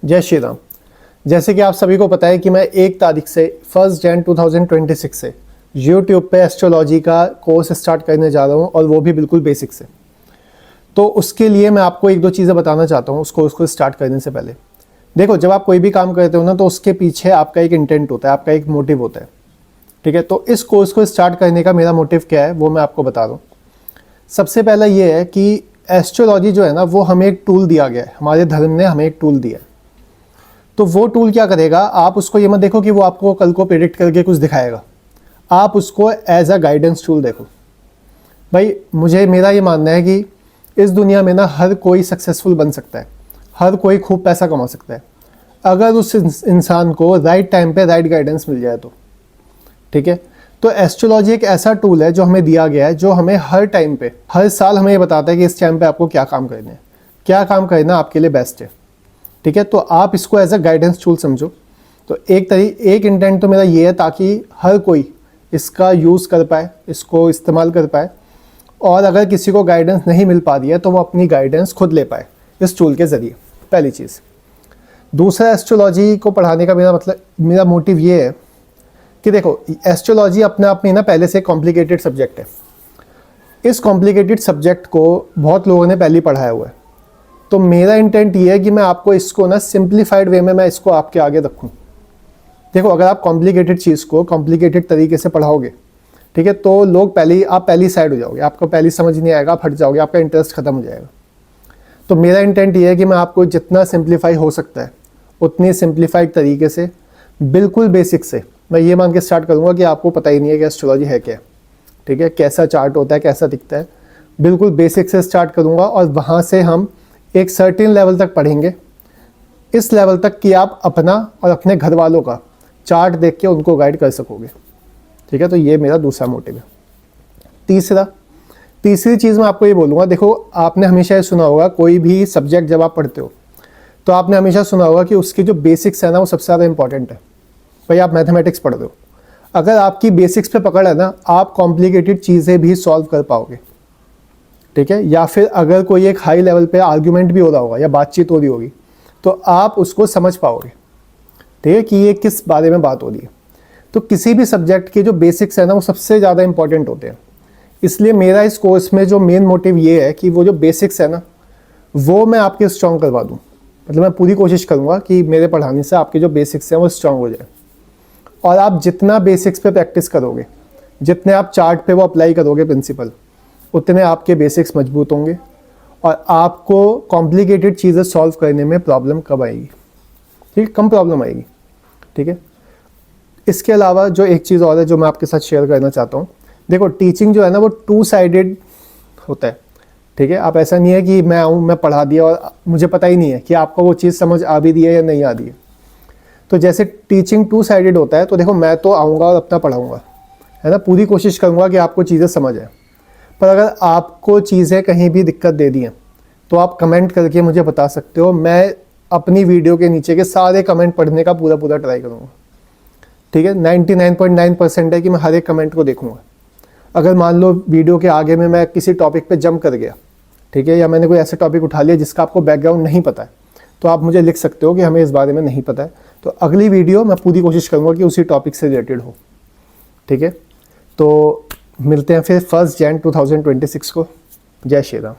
जय श्री राम। जैसे कि आप सभी को पता है कि मैं 1 तारीख से 1 जनवरी 2026 से यूट्यूब पे एस्ट्रोलॉजी का कोर्स स्टार्ट करने जा रहा हूँ, और वो भी बिल्कुल बेसिक से। तो उसके लिए मैं आपको 1-2 चीज़ें बताना चाहता हूँ उस कोर्स को स्टार्ट करने से पहले। देखो, जब आप कोई भी काम करते हो ना, तो उसके पीछे आपका एक इंटेंट होता है, आपका एक मोटिव होता है, ठीक है। तो इस कोर्स को स्टार्ट करने का मेरा मोटिव क्या है वो मैं आपको बता रहा हूँ। सबसे पहला ये है कि एस्ट्रोलॉजी जो है ना, वो हमें एक टूल दिया गया है, हमारे धर्म ने हमें एक टूल दिया है। तो वो टूल क्या करेगा, आप उसको ये मत देखो कि वो आपको कल को प्रेडिक्ट करके कुछ दिखाएगा, आप उसको एज अ गाइडेंस टूल देखो। भाई मेरा ये मानना है कि इस दुनिया में ना हर कोई सक्सेसफुल बन सकता है, हर कोई खूब पैसा कमा सकता है, अगर उस इंसान को राइट टाइम पे राइट गाइडेंस मिल जाए तो, ठीक है। तो एस्ट्रोलॉजी एक ऐसा टूल है जो हमें दिया गया है, जो हमें हर टाइम पे, हर साल हमें ये बताता है कि इस टाइम पे आपको क्या काम करना है, क्या काम करना आपके लिए बेस्ट है, ठीक है। तो आप इसको एज अ गाइडेंस टूल समझो। तो एक इंटेंट तो मेरा ये है ताकि हर कोई इसका यूज़ कर पाए, इसको इस्तेमाल कर पाए, और अगर किसी को गाइडेंस नहीं मिल पा रही है तो वो अपनी गाइडेंस खुद ले पाए इस टूल के ज़रिए, पहली चीज़। दूसरा, एस्ट्रोलॉजी को पढ़ाने का मेरा मोटिव ये है कि देखो, एस्ट्रोलॉजी अपने आप में ना पहले से कॉम्प्लिकेटेड सब्जेक्ट है। इस कॉम्प्लिकेटेड सब्जेक्ट को बहुत लोगों ने पहले पढ़ाया हुआ है। तो मेरा इंटेंट ये है कि मैं आपको इसको ना सिंप्लीफाइड वे में मैं इसको आपके आगे रखूं। देखो, अगर आप कॉम्प्लिकेटेड चीज़ को कॉम्प्लिकेटेड तरीके से पढ़ाओगे, ठीक है, तो आप पहली साइड हो जाओगे, आपको पहली समझ नहीं आएगा, फट जाओगे, आपका इंटरेस्ट खत्म हो जाएगा। तो मेरा इंटेंट ये है कि मैं आपको जितना सिंप्लीफाई हो सकता है उतनी सिंप्लीफाइड तरीके से, बिल्कुल बेसिक से, मैं ये मान के स्टार्ट करूँगा कि आपको पता ही नहीं है कि एस्ट्रोलॉजी है क्या, ठीक है, कैसा चार्ट होता है, कैसा दिखता है। बिल्कुल बेसिक से स्टार्ट करूँगा, और वहाँ से हम एक सर्टेन लेवल तक पढ़ेंगे, इस लेवल तक कि आप अपना और अपने घर वालों का चार्ट देख के उनको गाइड कर सकोगे, ठीक है। तो ये मेरा दूसरा मोटिव है। तीसरी चीज़ मैं आपको ये बोलूँगा, देखो, आपने हमेशा ये सुना होगा, कोई भी सब्जेक्ट जब आप पढ़ते हो तो आपने हमेशा सुना होगा कि उसकी जो बेसिक्स है ना, वो सबसे ज़्यादा इंपॉर्टेंट है। भाई, आप मैथमेटिक्स पढ़ रहे हो, अगर आपकी बेसिक्स पे पकड़ है ना, आप कॉम्प्लिकेटेड चीज़ें भी सॉल्व कर पाओगे, ठीक है। या फिर अगर कोई एक हाई लेवल पे आर्ग्यूमेंट भी हो रहा होगा या बातचीत हो रही होगी, तो आप उसको समझ पाओगे, ठीक है, कि ये किस बारे में बात हो रही है। तो किसी भी सब्जेक्ट के जो बेसिक्स है ना, वो सबसे ज़्यादा इंपॉर्टेंट होते हैं। इसलिए मेरा इस कोर्स में जो मेन मोटिव ये है कि वो जो बेसिक्स है ना, वो मैं आपके स्ट्रॉन्ग करवा दूँ। मतलब मैं पूरी कोशिश करूँगा कि मेरे पढ़ाने से आपके जो बेसिक्स हैं वो स्ट्रॉन्ग हो जाए, और आप जितना बेसिक्स पे प्रैक्टिस करोगे, जितने आप चार्ट पे वो अप्लाई करोगे प्रिंसिपल, उतने आपके बेसिक्स मजबूत होंगे, और आपको कॉम्प्लिकेटेड चीज़ें सॉल्व करने में प्रॉब्लम कम आएगी, ठीक है, कम प्रॉब्लम आएगी, ठीक है। इसके अलावा जो एक चीज़ और है जो मैं आपके साथ शेयर करना चाहता हूँ, देखो, टीचिंग जो है ना, वो 2 साइडेड होता है, ठीक है। आप ऐसा नहीं है कि मैं आऊँ, मैं पढ़ा दिया और मुझे पता ही नहीं है कि आपको वो चीज़ समझ आ भी रही है या नहीं आ रही है। तो जैसे टीचिंग 2 साइडेड होता है, तो देखो, मैं तो आऊँगा और अपना पढ़ाऊँगा, है ना, पूरी कोशिश करूँगा कि आपको चीज़ें समझ आए। पर अगर आपको चीज़ें कहीं भी दिक्कत दे दी हैं, तो आप कमेंट करके मुझे बता सकते हो। मैं अपनी वीडियो के नीचे के सारे कमेंट पढ़ने का पूरा ट्राई करूँगा, ठीक है। 99.9% है कि मैं हर एक कमेंट को देखूँगा। अगर मान लो वीडियो के आगे में मैं किसी टॉपिक पे जंप कर गया, ठीक है, या मैंने कोई ऐसा टॉपिक उठा लिया जिसका आपको बैकग्राउंड नहीं पता है, तो आप मुझे लिख सकते हो कि हमें इस बारे में नहीं पता है। तो अगली वीडियो मैं पूरी कोशिश करूँगा कि उसी टॉपिक से रिलेटेड हो, ठीक है। तो मिलते हैं फिर 1 जनवरी 2026 को। जय श्री राम।